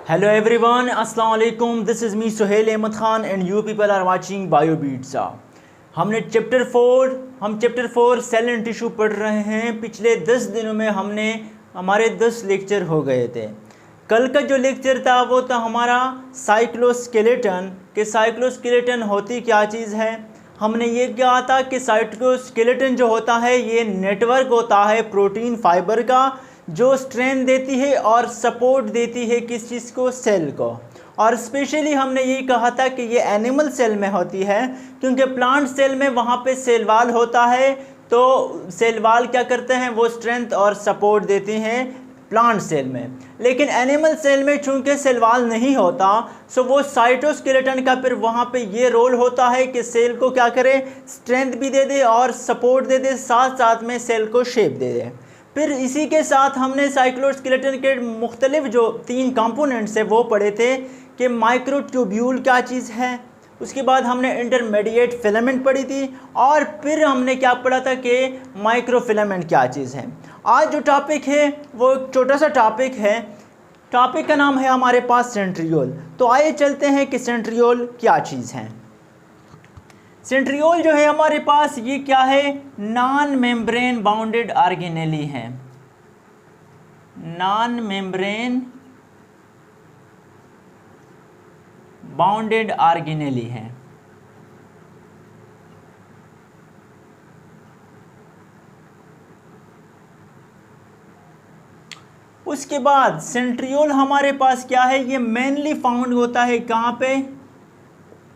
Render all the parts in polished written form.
Hello everyone, Assalamu alaikum. This is me Suhail Ahmed Khan and you people are watching BioBeats. हमने chapter 4 cell and tissue पढ़ रहे हैं। पिछले 10 दिनों में हमारे 10 लेक्चर हो गए थे। कल का जो लेक्चर था वो था हमारा साइक्लोस्केलेटन कि साइक्लोस्केलेटन होती क्या चीज़ है। हमने ये कहा था कि साइक्लोस्केलेटन जो होता है ये नेटवर्क होता है प्रोटीन फाइबर का जो स्ट्रेंथ देती है और सपोर्ट देती है किस चीज़ को, सेल को। और स्पेशली हमने ये कहा था कि ये एनिमल सेल में होती है क्योंकि प्लांट सेल में वहाँ पे सेल वाल होता है, तो सेल वाल क्या करते हैं, वो स्ट्रेंथ और सपोर्ट देते हैं प्लांट सेल में। लेकिन एनिमल सेल में चूंकि सेल वाल नहीं होता सो वो साइटोस्केलेटन का फिर वहाँ पे ये रोल होता है कि सेल को क्या करे, स्ट्रेंथ भी दे दे और सपोर्ट दे दे, साथ साथ में सेल को शेप दे दे। फिर इसी के साथ हमने साइक्लोस्केलेटन के मुख्तलिफ जो 3 कंपोनेंट्स है वो पढ़े थे कि माइक्रोट्यूब्यूल क्या चीज़ है, उसके बाद हमने इंटरमीडिएट फिलामेंट पढ़ी थी और फिर हमने क्या पढ़ा था कि माइक्रोफिलामेंट क्या चीज़ है। आज जो टॉपिक है वो एक छोटा सा टॉपिक है, टॉपिक का नाम है हमारे पास सेंट्रियोल। तो आइए चलते हैं कि सेंट्रियोल क्या चीज़ है। सेंट्रियोल जो है हमारे पास ये क्या है, नॉन मेम्ब्रेन बाउंडेड ऑर्गेनेली है। नॉन मेम्ब्रेन बाउंडेड ऑर्गेनेली है। उसके बाद सेंट्रियोल हमारे पास क्या है, ये मेनली फाउंड होता है कहाँ पे,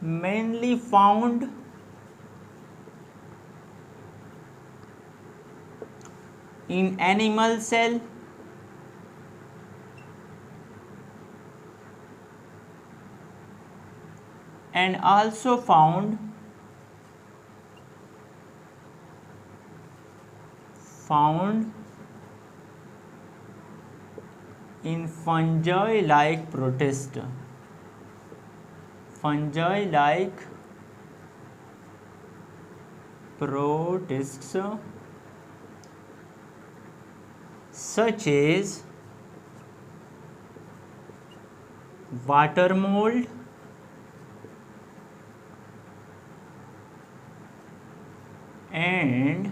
mainly found in animal cell and also found in fungi like protist, fungi like protists such as water mold, and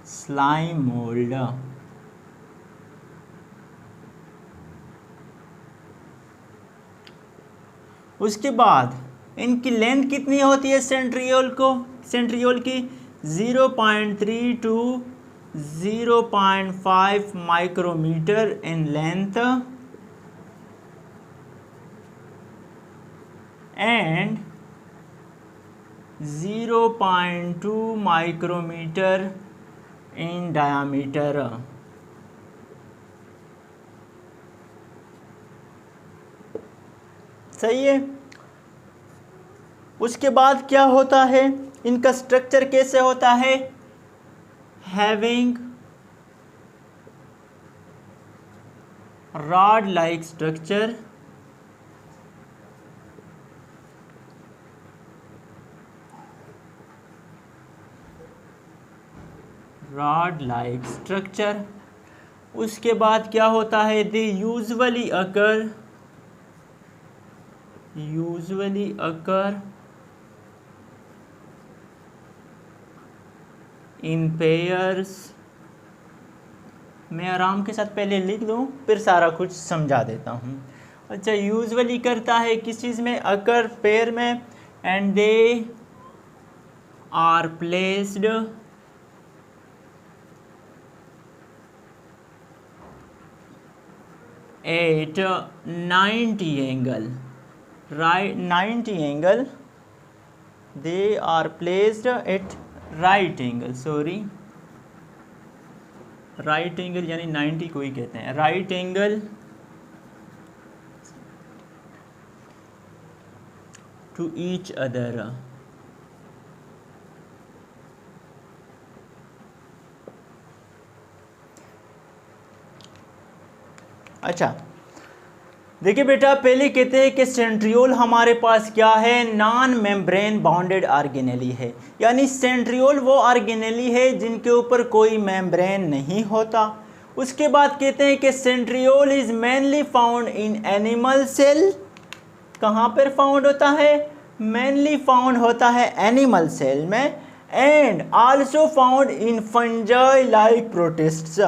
slime mold। उसके बाद इनकी लेंथ कितनी होती है सेंट्रियोल की 0.3 to 0.5 micrometre in length and 0.2 micrometre in diameter. सही है। उसके बाद क्या होता है, इनका स्ट्रक्चर कैसे होता है, having rod like structure, rod like structure। उसके बाद क्या होता है, they usually occur in pairs। मैं आराम के साथ पहले लिख दूँ फिर सारा कुछ समझा देता हूँ। अच्छा, यूजुअली करता है किस चीज़ में, अकर पेयर में, and they are placed at 90 angle, right 90 angle, they are placed at right angle, right angle यानी 90 को ही कहते हैं, right angle to each other. अच्छा देखिए बेटा, पहले कहते हैं कि सेंट्रियोल हमारे पास क्या है, नॉन मेम्ब्रेन बाउंडेड ऑर्गेनेली है। यानी सेंट्रियोल वो ऑर्गेनेली है जिनके ऊपर कोई मेम्ब्रेन नहीं होता। उसके बाद कहते हैं कि centriole is mainly found in animal cell. कहाँ पर फाउंड होता है? मेनली फाउंड होता है एनिमल सेल में, and also found in fungi like protists.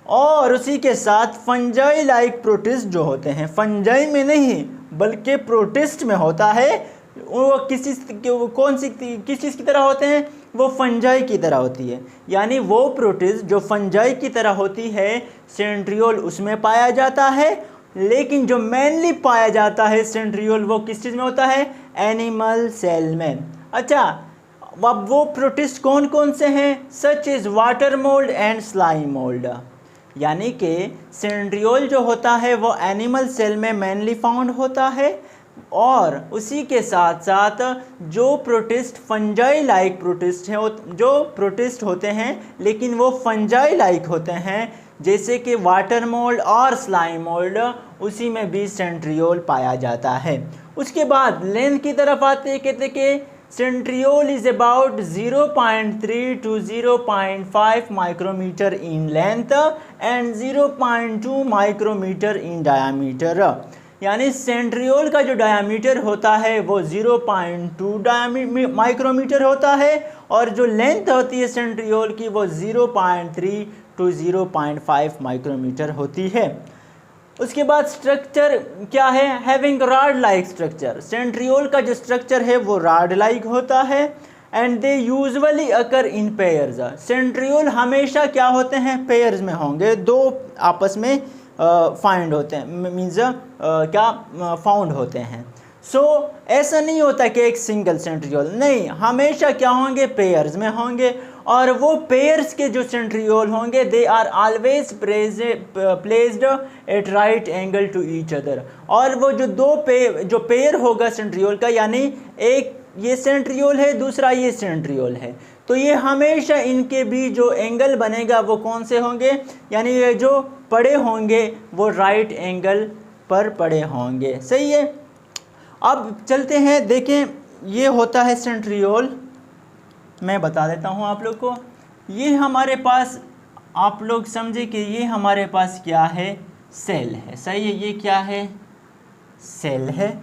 और उसी के साथ फंजाई लाइक प्रोटिस्ट जो होते हैं, फंजाई में नहीं बल्कि प्रोटिस्ट में होता है, वो किस चीज़ की तरह होते हैं? वो फंजाई की तरह होती है। यानी वो प्रोटिस्ट जो फंजाई की तरह होती है, सेंट्रियोल उसमें पाया जाता है, लेकिन जो मेनली पाया जाता है सेंट्रियोल वो किस चीज़ में होता है? एनिमल सेल में। अच्छा, अब वो प्रोटिस्ट कौन कौन से हैं? Such is water mould and slime mould. यानी कि सेंट्रियोल जो होता है वो एनिमल सेल में मेनली फाउंड होता है, और उसी के साथ साथ जो प्रोटिस्ट फंजाई लाइक प्रोटिस्ट हैं, जो प्रोटिस्ट होते हैं लेकिन वो फंजाई लाइक होते हैं, जैसे कि वाटर मोल्ड और स्लाइम मोल्ड, उसी में भी सेंट्रियोल पाया जाता है। उसके बाद लेंथ की तरफ आते हैं, कहते कि centriole is about 0.3 to 0.5 micrometre in length and 0.2 micrometre in diameter. यानी सेंट्रियोल का जो डायामीटर होता है वो 0.2 माइक्रोमीटर होता है, और जो लेंथ होती है सेंट्रियोल की वो 0.3 to 0.5 माइक्रोमीटर होती है। उसके बाद स्ट्रक्चर क्या है? Having rod like structure. Centriole का जो स्ट्रक्चर है वो रॉड लाइक होता है, and they usually occur in pairs. Centriole हमेशा क्या होते हैं? पेयर्स में होंगे, दो आपस में फाइंड होते हैं, मीन्स क्या फाउंड होते हैं। सो ऐसा नहीं होता कि एक सिंगल सेंट्रियोल, नहीं, हमेशा क्या होंगे? पेयर्स में होंगे, और वो पेयर्स के जो सेंट्रियोल होंगे they are always placed at right angle to each other. और वो जो पेयर होगा सेंट्रियोल का, यानी एक ये सेंट्रियोल है, दूसरा ये सेंट्रियोल है, तो ये हमेशा इनके बीच जो एंगल बनेगा वो कौन से होंगे? यानी ये जो पड़े होंगे वो राइट एंगल पर पड़े होंगे। सही है। अब चलते हैं, देखें ये होता है सेंट्रियोल। मैं बता देता हूँ आप लोग को, ये हमारे पास, आप लोग समझे कि ये हमारे पास क्या है? सेल है। सही है, ये क्या है? सेल है।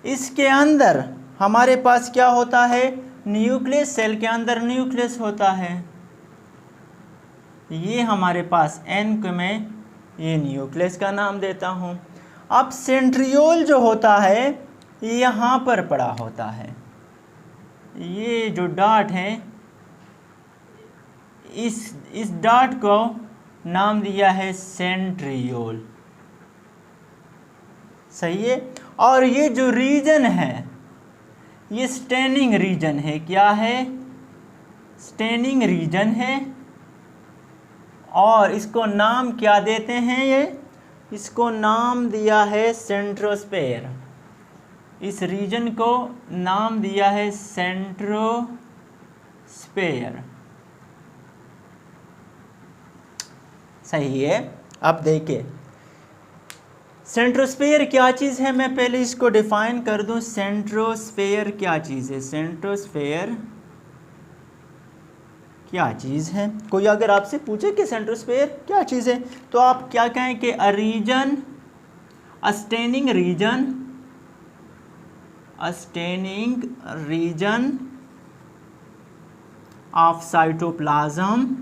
इसके अंदर हमारे पास क्या होता है? न्यूक्लियस। सेल के अंदर न्यूक्लियस होता है। ये हमारे पास एन को मैं ये न्यूक्लियस का नाम देता हूँ। अब सेंट्रियोल जो होता है यहाँ पर पड़ा होता है, ये जो डॉट है इस डॉट को नाम दिया है सेंट्रियोल। सही है। और ये जो रीजन है ये स्टेनिंग रीजन है। क्या है? स्टेनिंग रीजन है, और इसको नाम क्या देते हैं? इसको नाम दिया है सेंट्रोस्फेयर। इस रीजन को नाम दिया है सेंट्रोस्फेयर। सही है। अब देखिए सेंट्रोस्फेयर क्या चीज़ है, मैं पहले इसको डिफाइन कर दूं। सेंट्रोस्फेयर क्या चीज़ है? सेंट्रोस्फेयर क्या चीज़ है? कोई अगर आपसे पूछे कि सेंट्रोस्फेयर क्या चीज़ है, तो आप क्या कहें कि a region, a staining region of cytoplasm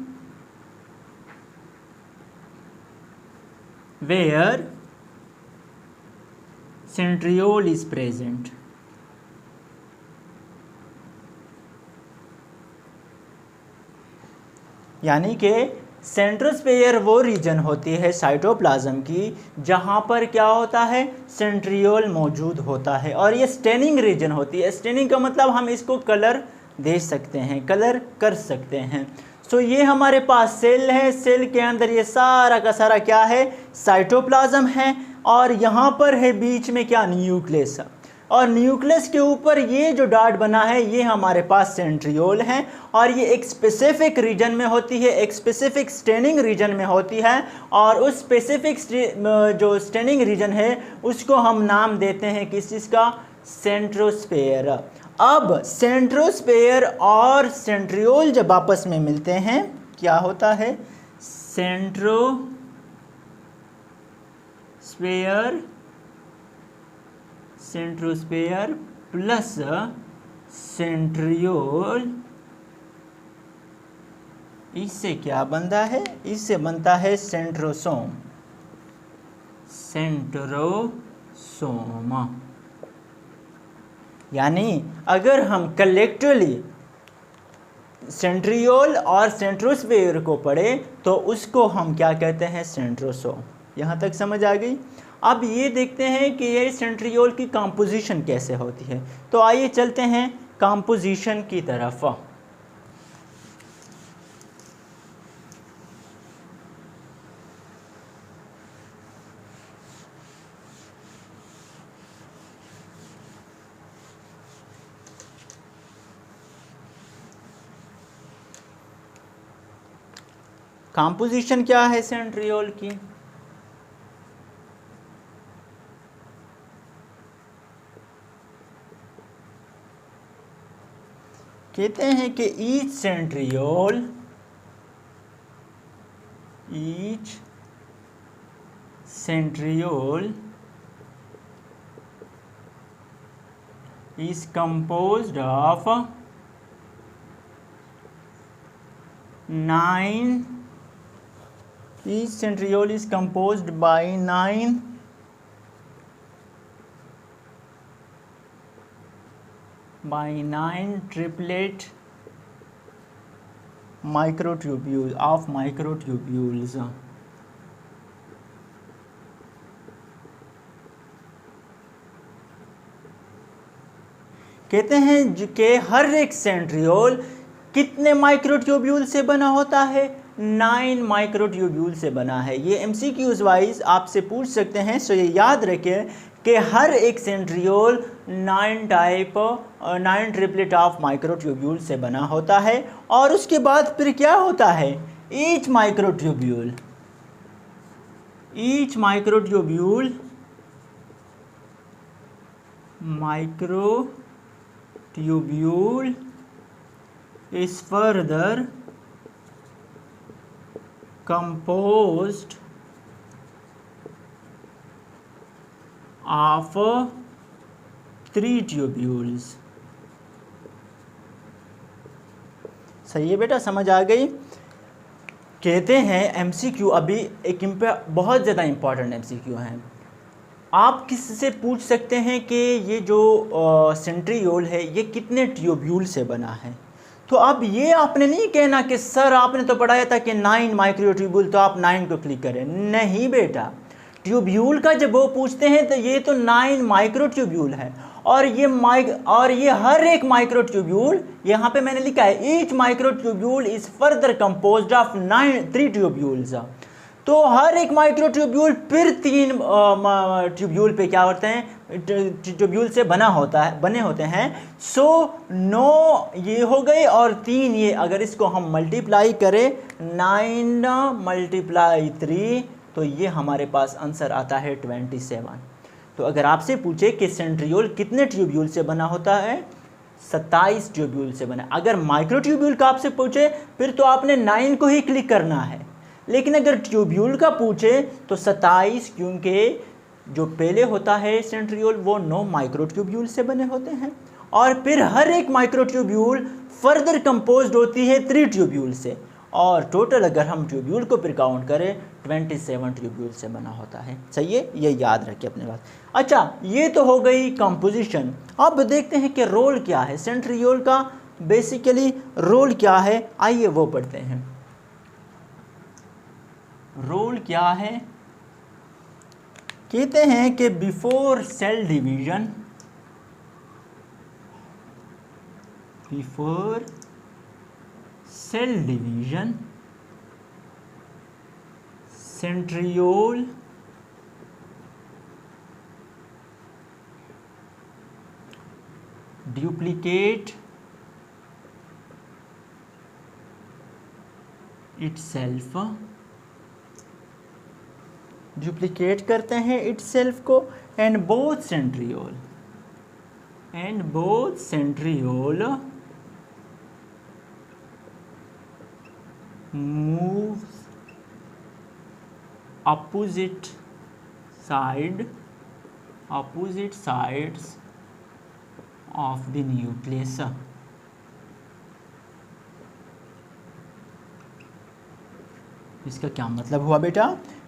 where centriole is present। यानी कि सेंट्रोस्फेयर वो रीजन होती है साइटोप्लाज्म की जहाँ पर क्या होता है? सेंट्रियोल मौजूद होता है, और ये स्टेनिंग रीजन होती है। स्टेनिंग का मतलब हम इसको कलर दे सकते हैं, कलर कर सकते हैं। सो ये हमारे पास सेल है, सेल के अंदर ये सारा का सारा क्या है? साइटोप्लाज्म है, और यहाँ पर है बीच में क्या? न्यूक्लियस। और न्यूक्लियस के ऊपर ये जो डॉट बना है ये हमारे पास सेंट्रियोल है, और ये एक स्पेसिफिक रीजन में होती है, एक स्पेसिफिक स्टेनिंग रीजन में होती है, और उस स्पेसिफिक जो स्टेनिंग रीजन है उसको हम नाम देते हैं किस चीज़ का? सेंट्रोस्फेयर। अब सेंट्रोस्फेयर और सेंट्रियोल जब आपस में मिलते हैं क्या होता है? सेंट्रोस्फेयर प्लस सेंट्रियोल, इससे क्या बनता है? इससे बनता है सेंट्रोसोम। यानी अगर हम कलेक्टिवली सेंट्रियोल और सेंट्रोस्फेयर को पढ़े तो उसको हम क्या कहते हैं? सेंट्रोसोम। यहाँ तक समझ आ गई? अब ये देखते हैं कि ये सेंट्रियोल की कंपोजिशन कैसे होती है। तो आइए चलते हैं कंपोजिशन की तरफ। कंपोजिशन क्या है सेंट्रियोल की? कहते हैं कि each centriole is composed of 9. Each centriole is composed by 9 triplet microtubules. कहते हैं कि हर एक सेंट्रियोल कितने माइक्रोट्यूब्यूल से बना होता है? 9 माइक्रोट्यूब्यूल से बना है। ये एमसीक्यूज वाइज आपसे पूछ सकते हैं, सो ये याद रखें कि हर एक सेंट्रियोल 9 ट्रिपलेट ऑफ माइक्रोट्यूब्यूल से बना होता है। और उसके बाद फिर क्या होता है? Each microtubule is further composed of 3 tubules. सही है बेटा, समझ आ गई? कहते हैं एमसीक्यू अभी एक बहुत ज़्यादा इम्पॉर्टेंट एमसीक्यू है। आप किससे पूछ सकते हैं कि ये जो सेंट्रियोल है ये कितने ट्यूब्यूल से बना है? तो अब ये आपने नहीं कहना कि सर आपने तो पढ़ाया था कि 9 माइक्रोट्यूब्यूल, तो आप 9 को क्लिक करें। नहीं बेटा, ट्यूब्यूल का जब वो पूछते हैं तो ये तो 9 माइक्रोट्यूब्यूल है। और ये हर एक माइक्रोट्यूब्यूल, यहाँ पे मैंने लिखा है each microtubule is further composed of 3 tubules. तो हर एक माइक्रोट्यूब्यूल फिर 3 ट्यूब्यूल पे क्या होते हैं? ट्यूब्यूल से बने होते हैं। सो 9 ये हो गए और 3 ये। अगर इसको हम मल्टीप्लाई करें 9 × 3 तो ये हमारे पास आंसर आता है 27। तो अगर आपसे पूछे कि सेंट्रियोल कितने ट्यूब्यूल से बना होता है? 27 ट्यूब्यूल से बना। अगर माइक्रोट्यूब्यूल का आपसे पूछे फिर तो आपने 9 को ही क्लिक करना है। लेकिन अगर ट्यूब्यूल का पूछे तो 27, क्योंकि जो पहले होता है सेंट्रियोल वो 9 माइक्रोट्यूब्यूल से बने होते हैं। और फिर हर एक माइक्रोट्यूब्यूल फर्दर कंपोज्ड होती है 3 ट्यूब्यूल से। और टोटल अगर हम ट्यूब्यूल को फिर काउंट करें 27 ट्यूब्यूल से बना होता है। सही है, ये याद रखिए अपने बात। अच्छा, ये तो हो गई कंपोजिशन। अब देखते हैं कि रोल क्या है सेंट्रियोल का। बेसिकली रोल क्या है, आइए वो पढ़ते हैं। रोल क्या है? कहते हैं कि before cell division centriole duplicate itself, duplicate करते हैं इटसेल्फ को। And both centriole moves opposite sides of the nucleus। इसका क्या मतलब हुआ बेटा?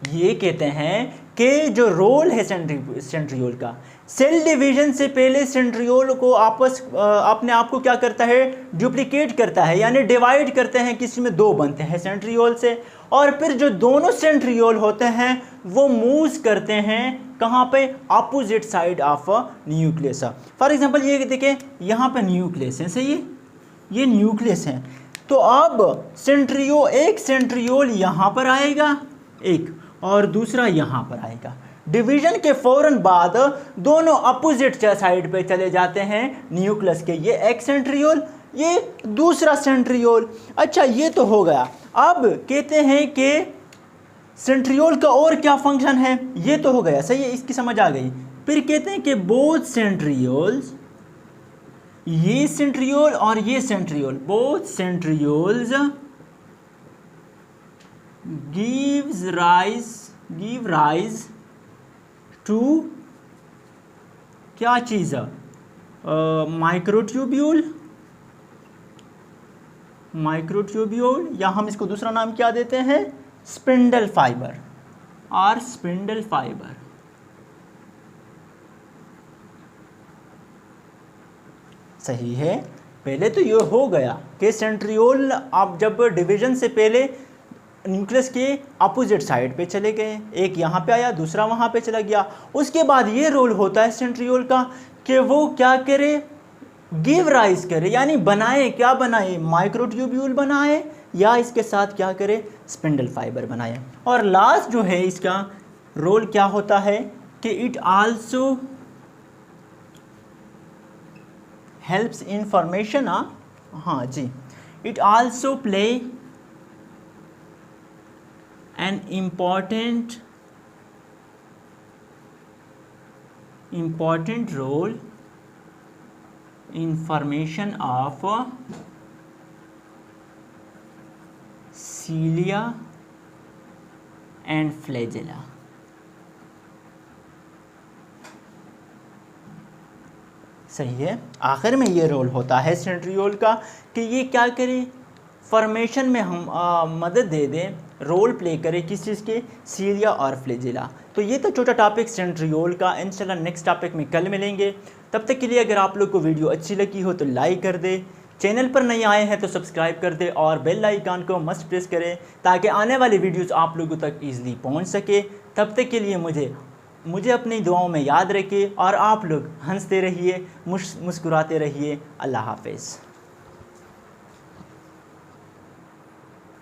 ये कहते हैं कि जो रोल है सेंट्रियोल का, सेल डिवीजन से पहले सेंट्रियोल को अपने आप को क्या करता है? डुप्लीकेट करता है, यानी डिवाइड करते हैं, किसी में दो बनते हैं सेंट्रियोल से, और फिर जो दोनों सेंट्रियोल होते हैं वो मूव करते हैं कहाँ पे? Opposite side of nucleus. For example ये देखें, यहाँ पे न्यूक्लियस है, सही है, ये न्यूक्लियस है, तो अब एक सेंट्रियोल यहाँ पर आएगा एक, और दूसरा यहाँ पर आएगा। डिवीजन के फौरन बाद दोनों अपोजिट साइड पे चले जाते हैं न्यूक्लियस के, ये एक सेंट्रियोल, ये दूसरा सेंट्रियोल। अच्छा, ये तो हो गया। अब कहते हैं कि सेंट्रियोल का और क्या फंक्शन है, ये तो हो गया, सही है, इसकी समझ आ गई। फिर कहते हैं कि बोथ सेंट्रियोल्स, ये सेंट्रियोल और ये centriole, both centrioles give rise to क्या चीज़? माइक्रोट्यूब्यूल, या हम इसको दूसरा नाम क्या देते हैं? स्पिंडल फाइबर और स्पिंडल फाइबर। सही है। पहले तो ये हो गया कि सेंट्रियोल आप जब डिवीजन से पहले न्यूक्लियस के अपोजिट साइड पे चले गए, एक यहाँ पे आया, दूसरा वहाँ पे चला गया। उसके बाद ये रोल होता है सेंट्रियोल का कि वो क्या करे? गिव राइज करे, यानी बनाए, क्या बनाए? माइक्रोट्यूब्यूल बनाए, या इसके साथ क्या करे? स्पिंडल फाइबर बनाए। और लास्ट जो है इसका रोल क्या होता है कि it also helps in formation, हाँ जी, it also play an important role in formation of cilia and flagella। सही है। आखिर में ये रोल होता है सेंट्रियोल का कि ये क्या करे? फॉर्मेशन में हम मदद दे दें, रोल प्ले करे किस चीज़ के? सीलिया और फ्लैजेला। तो ये तो छोटा टॉपिक सेंट्रियोल का। इंशाल्लाह नेक्स्ट टॉपिक में कल मिलेंगे। तब तक के लिए अगर आप लोग को वीडियो अच्छी लगी हो तो लाइक कर दे, चैनल पर नए आए हैं तो सब्सक्राइब कर दे, और बेल आइकन को मस्ट प्रेस करें ताकि आने वाली वीडियोज़ आप लोगों तक ईजिली पहुँच सके। तब तक के लिए मुझे अपनी दुआओं में याद रखिए, और आप लोग हंसते रहिए, मुस्कुराते रहिए। अल्लाह हाफ़िज़।